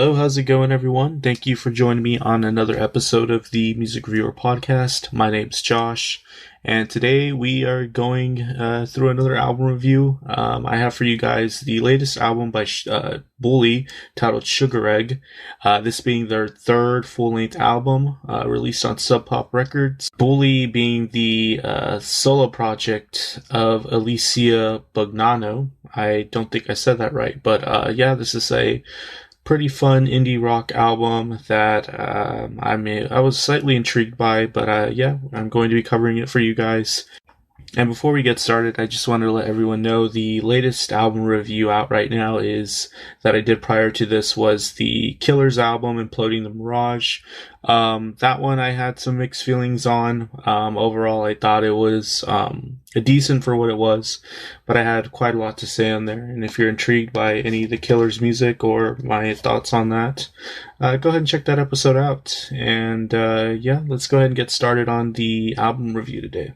Hello, how's it going, everyone? Thank you for joining me on another episode of the Music Reviewer Podcast. My name's Josh, and today we are going through another album review. I have for you guys the latest album by Bully, titled SUGAREGG, this being their third full-length album released on Sub Pop Records. Bully being the solo project of Alicia Bugnano. I don't think I said that right, but yeah, this is a pretty fun indie rock album that I was slightly intrigued by, but yeah, I'm going to be covering it for you guys. And before we get started, I just wanted to let everyone know the latest album review out right now is that I did prior to this was the Killers album, Imploding the Mirage. That one I had some mixed feelings on. Overall, I thought it was decent for what it was, but I had quite a lot to say on there. And if you're intrigued by any of the Killers music or my thoughts on that, go ahead and check that episode out. And yeah, let's go ahead and get started on the album review today.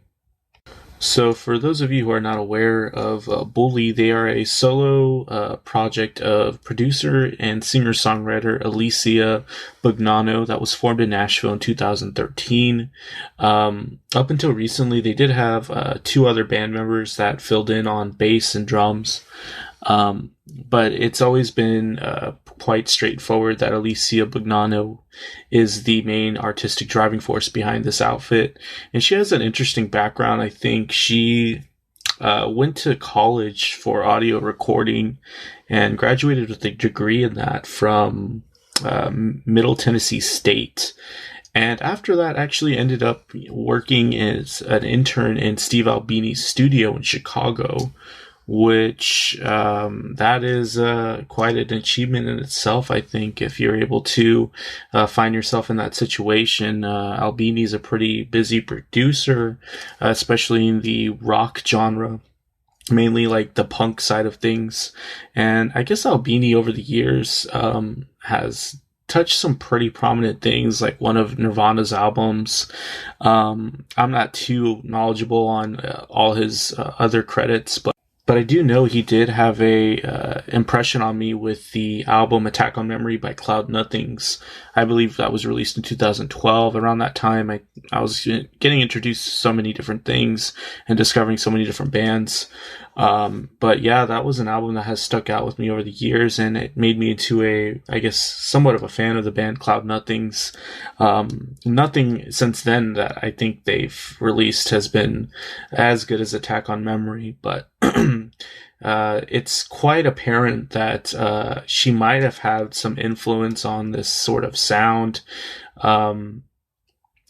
So for those of you who are not aware of Bully, they are a solo project of producer and singer-songwriter Alicia Bugnano that was formed in Nashville in 2013. Up until recently, they did have two other band members that filled in on bass and drums. But it's always been quite straightforward that Alicia Bugnano is the main artistic driving force behind this outfit. And she has an interesting background. I think she went to college for audio recording and graduated with a degree in that from Middle Tennessee State. And after that, actually ended up working as an intern in Steve Albini's studio in Chicago, which that is quite an achievement in itself, I think, if you're able to find yourself in that situation. Albini's a pretty busy producer, especially in the rock genre, mainly like the punk side of things. And I guess Albini over the years has touched some pretty prominent things, like one of Nirvana's albums. I'm not too knowledgeable on all his other credits, but I do know he did have a impression on me with the album Attack on Memory by Cloud Nothings. I believe that was released in 2012. Around that time, I was getting introduced to so many different things and discovering so many different bands. But yeah, that was an album that has stuck out with me over the years, and it made me into I guess, somewhat of a fan of the band Cloud Nothings. Nothing since then that I think they've released has been as good as Attack on Memory, but it's quite apparent that she might have had some influence on this sort of sound,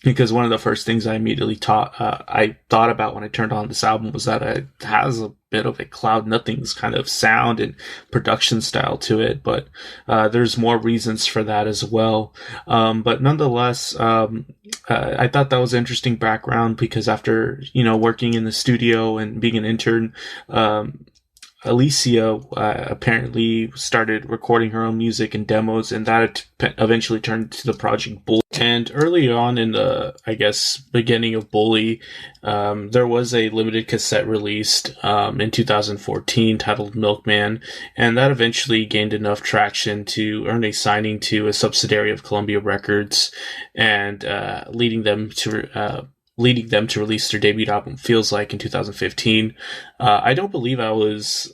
because one of the first things I immediately thought about when I turned on this album was that it has a bit of a Cloud Nothings kind of sound and production style to it, but there's more reasons for that as well. But nonetheless, I thought that was an interesting background because after, working in the studio and being an intern, Alicia apparently started recording her own music and demos, and that eventually turned to the project Bully. And early on in the, I guess, beginning of Bully, there was a limited cassette released in 2014 titled Milkman, and that eventually gained enough traction to earn a signing to a subsidiary of Columbia Records, and leading them to release their debut album Feels Like in 2015. I don't believe I was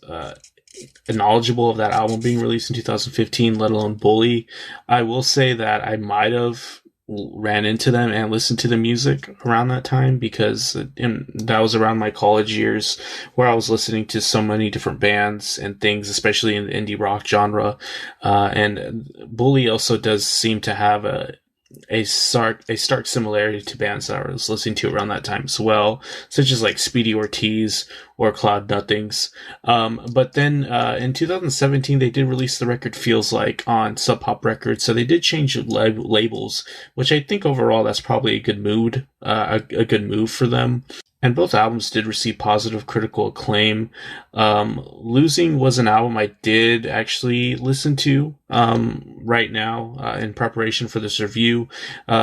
knowledgeable of that album being released in 2015, let alone Bully. I will say that I might have ran into them and listened to the music around that time, because that was around my college years where I was listening to so many different bands and things, especially in the indie rock genre. And Bully also does seem to have a stark similarity to bands that I was listening to around that time as well, such as like Speedy Ortiz or Cloud Nothings. But then in 2017, they did release the record Feels Like on Sub Pop Records, so they did change labels, which I think overall that's probably a good move for them. and both albums did receive positive critical acclaim. Losing was an album I did actually listen to right now in preparation for this review,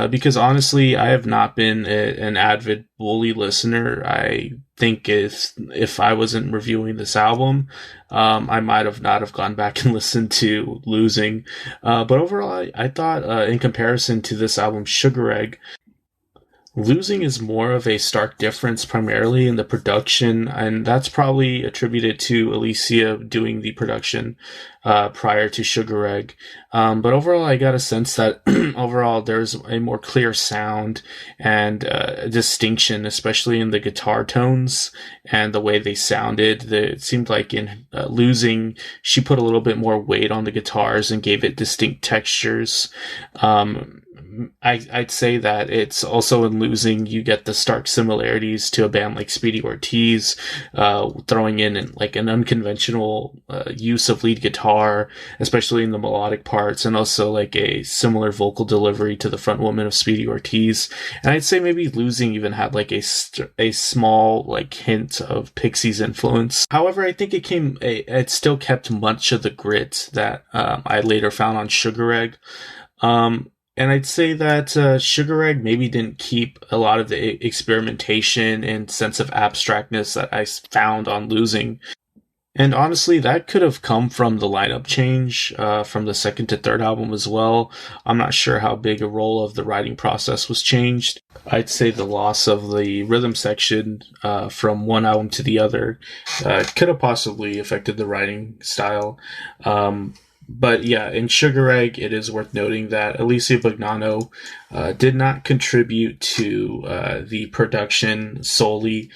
because honestly, I have not been an avid Bully listener. I think if I wasn't reviewing this album, I might have not have gone back and listened to Losing. But overall, I thought in comparison to this album, Sugar Egg, Losing is more of a stark difference primarily in the production, and that's probably attributed to Alicia doing the production prior to Sugar Egg. But overall, I got a sense that overall there's a more clear sound and distinction, especially in the guitar tones and the way they sounded. It seemed like in Losing, she put a little bit more weight on the guitars and gave it distinct textures. I'd say that it's also in Losing, you get the stark similarities to a band like Speedy Ortiz, throwing in like an unconventional use of lead guitar, especially in the melodic parts, and also like a similar vocal delivery to the front woman of Speedy Ortiz. And I'd say maybe Losing even had like a small like hint of Pixies influence. However, I think it still kept much of the grit that I later found on Sugar Egg. And I'd say that Sugar Egg maybe didn't keep a lot of the experimentation and sense of abstractness that I found on Losing. And honestly, that could have come from the lineup change from the second to third album as well. I'm not sure how big a role of the writing process was changed. I'd say the loss of the rhythm section from one album to the other could have possibly affected the writing style. But yeah, in Sugar Egg, it is worth noting that Alicia Bugnano did not contribute to the production solely,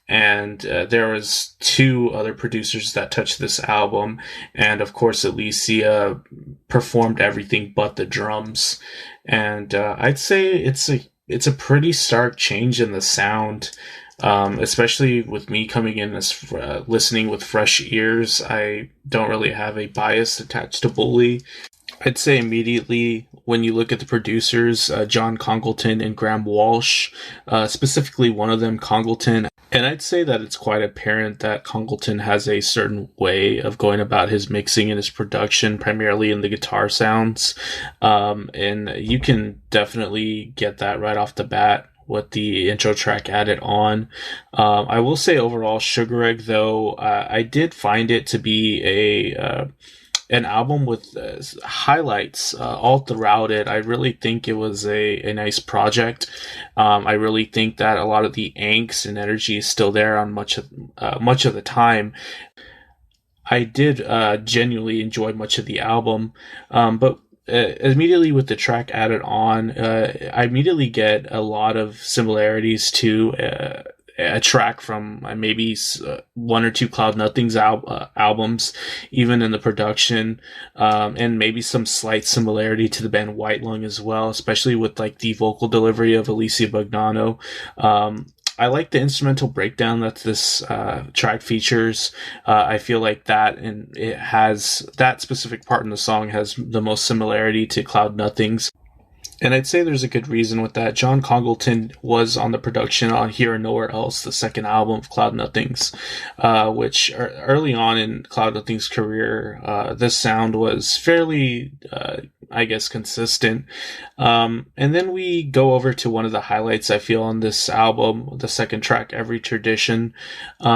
and there was two other producers that touched this album, and of course Alicia performed everything but the drums. And I'd say it's a pretty stark change in the sound. Especially with me coming in as listening with fresh ears. I don't really have a bias attached to Bully. I'd say immediately when you look at the producers, John Congleton and Graham Walsh, specifically one of them, Congleton, and I'd say that it's quite apparent that Congleton has a certain way of going about his mixing and his production, primarily in the guitar sounds, and you can definitely get that right off the bat with the intro track added on. I will say overall, Sugar Egg, though, I did find it to be an album with highlights all throughout it. I really think it was a nice project. I really think that a lot of the angst and energy is still there on much of the time. I did genuinely enjoy much of the album, but immediately with the track added on, I immediately get a lot of similarities to a track from maybe one or two Cloud Nothings albums, even in the production, and maybe some slight similarity to the band White Lung as well, especially with like the vocal delivery of Alicia Bugnano. I like the instrumental breakdown that this track features. I feel like that, and it has that specific part in the song has the most similarity to Cloud Nothings. And I'd say there's a good reason with that. John Congleton was on the production on Here and Nowhere Else, the second album of Cloud Nothings, which early on in Cloud Nothings' career, this sound was fairly, I guess, consistent. And then we go over to one of the highlights I feel on this album, the second track, Every Tradition.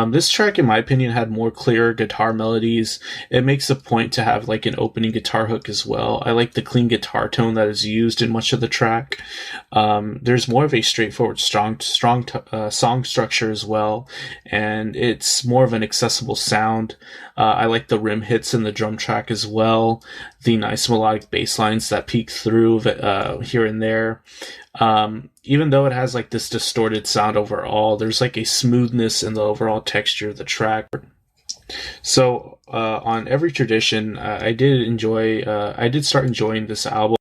This track, in my opinion, had more clear guitar melodies. It makes a point to have like an opening guitar hook as well. I like the clean guitar tone that is used in much of the track. There's more of a straightforward, strong song structure as well, and it's more of an accessible sound. I like the rim hits in the drum track as well, the nice melodic bass lines that peek through here and there. Even though it has like this distorted sound overall, there's like a smoothness in the overall texture of the track. So on every tradition, I did enjoy. I did start enjoying this album,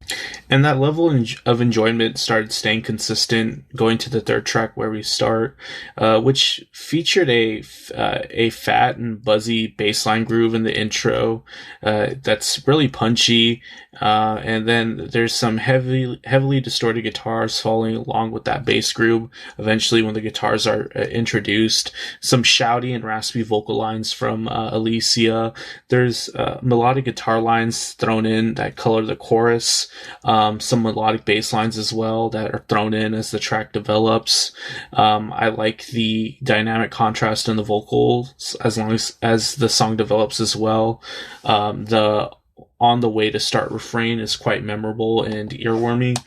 and that level of enjoyment started staying consistent going to the third track where we start, which featured a fat and buzzy bass line groove in the intro that's really punchy, and then there's some heavily distorted guitars following along with that bass groove. Eventually, when the guitars are introduced, some shouty and raspy vocal lines from Alicia. There's melodic guitar lines thrown in that color the chorus. Some melodic bass lines as well that are thrown in as the track develops. I like the dynamic contrast in the vocals as long as the song develops as well. The "On the Way to Start" refrain is quite memorable and earwormy.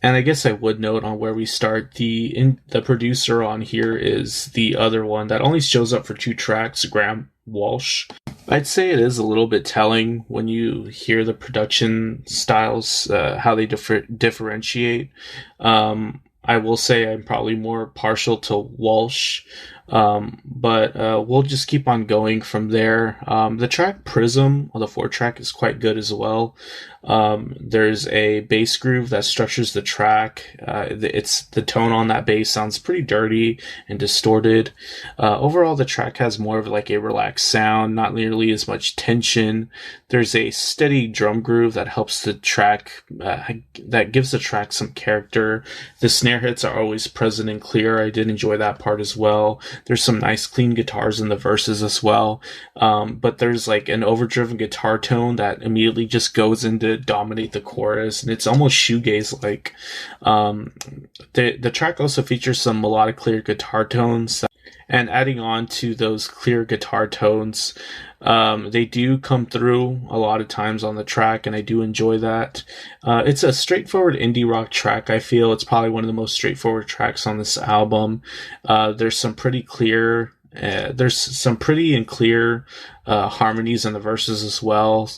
And I guess I would note on where we start, the producer on here is the other one that only shows up for 2 tracks, Graham Walsh. I'd say it is a little bit telling when you hear the production styles, how they differentiate. I will say I'm probably more partial to Walsh, but we'll just keep on going from there. The track Prism on the 4-track is quite good as well. There's a bass groove that structures the track. It's the tone on that bass sounds pretty dirty and distorted. Overall, the track has more of like a relaxed sound, not nearly as much tension. There's a steady drum groove that helps the track, that gives the track some character. The snare hits are always present and clear. I did enjoy that part as well. There's some nice clean guitars in the verses as well. But there's like an overdriven guitar tone that immediately just goes into dominate the chorus, and it's almost shoegaze like. The track also features some melodic clear guitar tones, and adding on to those clear guitar tones, they do come through a lot of times on the track, and I do enjoy that. It's a straightforward indie rock track. I feel it's probably one of the most straightforward tracks on this album. There's some pretty clear and clear harmonies in the verses as well.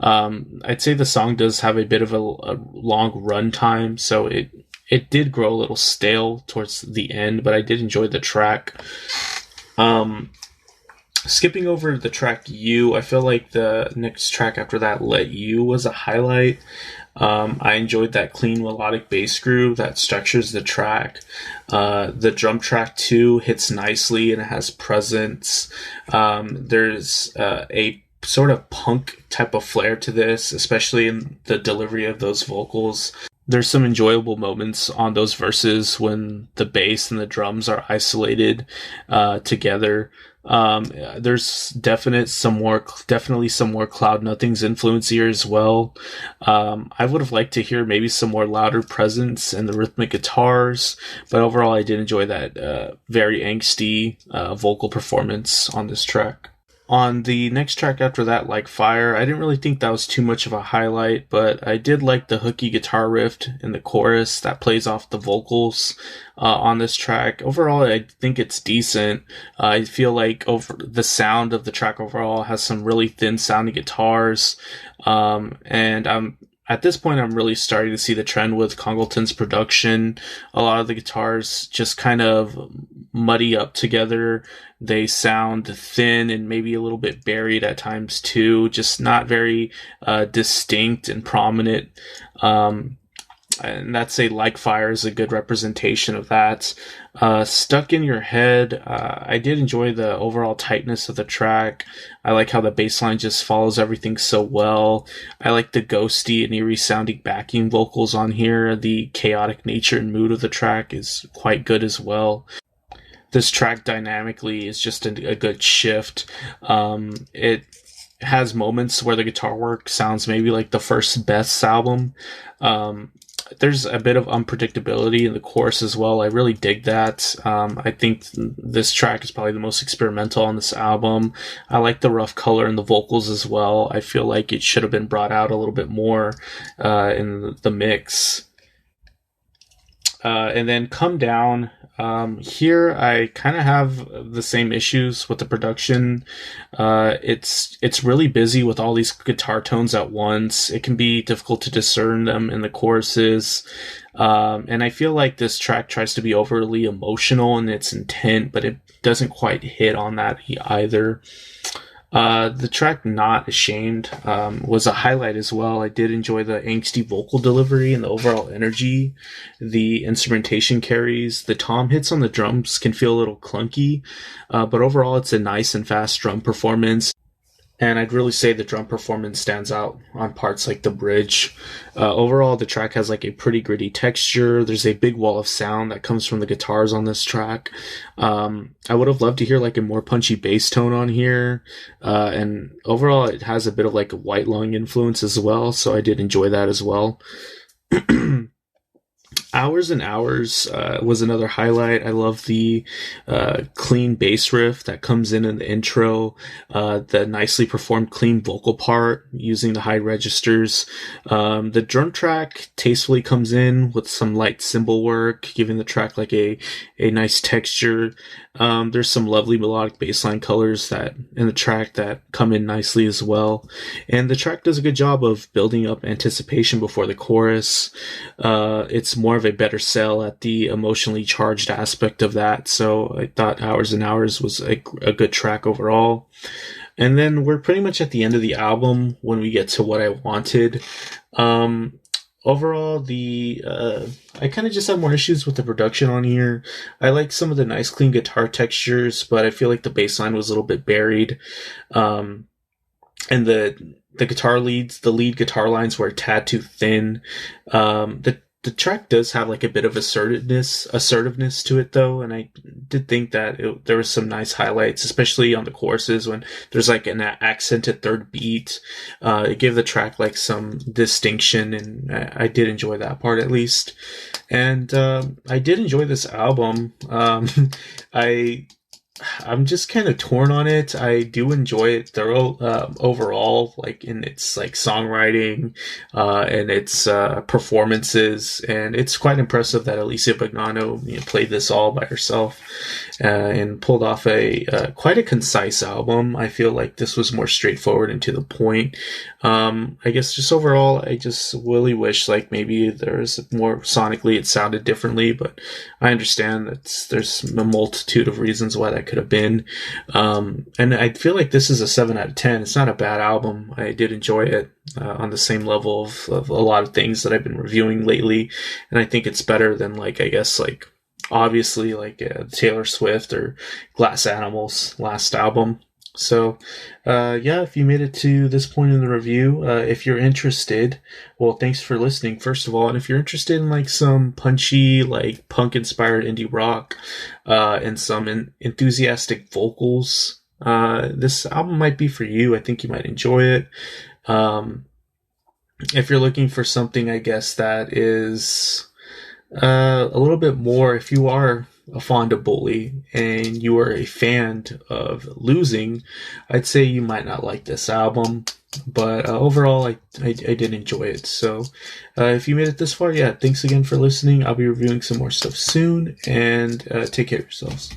I'd say the song does have a bit of a long run time, so it did grow a little stale towards the end, but I did enjoy the track. Skipping over the track You, I feel like the next track after that, Let You, was a highlight. I enjoyed that clean melodic bass groove that structures the track. The drum track too hits nicely and it has presence. There's a sort of punk type of flair to this, especially in the delivery of those vocals. There's some enjoyable moments on those verses when the bass and the drums are isolated together. There's definitely some more Cloud Nothing's influence here as well. I would have liked to hear maybe some more louder presence and the rhythmic guitars, but overall I did enjoy that very angsty vocal performance on this track. On the next track after that, Like Fire, I didn't really think that was too much of a highlight, but I did like the hooky guitar riff in the chorus that plays off the vocals on this track. Overall, I think it's decent. I feel like the sound of the track overall has some really thin sounding guitars, and at this point, I'm really starting to see the trend with Congleton's production. A lot of the guitars just kind of muddy up together. They sound thin and maybe a little bit buried at times too, just not very distinct and prominent. And that's Like Fire is a good representation of that. Stuck in Your Head, I did enjoy the overall tightness of the track. I like how the bass line just follows everything so well. I like the ghosty and eerie sounding backing vocals on here. The chaotic nature and mood of the track is quite good as well. This track dynamically is just a good shift. It has moments where the guitar work sounds maybe like the first Beth's album. There's a bit of unpredictability in the chorus as well. I really dig that. I think this track is probably the most experimental on this album. I like the rough color in the vocals as well. I feel like it should have been brought out a little bit more in the mix. And then Come Down. Here I kind of have the same issues with the production. It's really busy with all these guitar tones at once. It can be difficult to discern them in the choruses. And I feel like this track tries to be overly emotional in its intent, but it doesn't quite hit on that either. The track Not Ashamed was a highlight as well. I did enjoy the angsty vocal delivery and the overall energy. The instrumentation carries. The tom hits on the drums can feel a little clunky, but overall it's a nice and fast drum performance. And I'd really say the drum performance stands out on parts like the bridge. Overall, the track has like a pretty gritty texture. There's a big wall of sound that comes from the guitars on this track. I would have loved to hear like a more punchy bass tone on here. And overall, it has a bit of like a white lung influence as well. So I did enjoy that as well. Hours and Hours was another highlight. I love the clean bass riff that comes in the intro, the nicely performed clean vocal part using the high registers. The drum track tastefully comes in with some light cymbal work, giving the track like a nice texture. There's some lovely melodic bassline colors that in the track that come in nicely as well. And the track does a good job of building up anticipation before the chorus. It's more of a better sell at the emotionally charged aspect of that. So I thought Hours and Hours was a good track overall. And then we're pretty much at the end of the album when we get to What I Wanted. Overall, I kind of just have more issues with the production on here. I like some of the nice clean guitar textures, but I feel like the bass line was a little bit buried. And the guitar leads, the lead guitar lines were a tad too thin. The track does have like a bit of assertiveness to it though, and I did think that there was some nice highlights, especially on the choruses when there's like an accented third beat. It gave the track like some distinction, and I did enjoy that part at least. And I did enjoy this album. I'm just kind of torn on it. I do enjoy it overall, like in its like songwriting, and its performances, and it's quite impressive that Alicia Bagnano played this all by herself and pulled off quite a concise album. I feel like this was more straightforward and to the point. I guess just overall, I just really wish like maybe there's more sonically it sounded differently, but I understand that there's a multitude of reasons why that could have been. And I feel like this is a 7 out of 10. It's not a bad album. I did enjoy it on the same level of a lot of things that I've been reviewing lately. And I think it's better than like, I guess like obviously like Taylor Swift or Glass Animals last album. So, yeah, if you made it to this point in the review, if you're interested, well, thanks for listening, first of all. And if you're interested in like some punchy, like punk inspired indie rock, and some enthusiastic vocals, this album might be for you. I think you might enjoy it. If you're looking for something, I guess that is, a little bit more, if you are a fond of Bully and you are a fan of Losing, I'd say you might not like this album, but overall I did enjoy it. So if you made it this far, yeah, thanks again for listening. I'll be reviewing some more stuff soon, and take care of yourselves.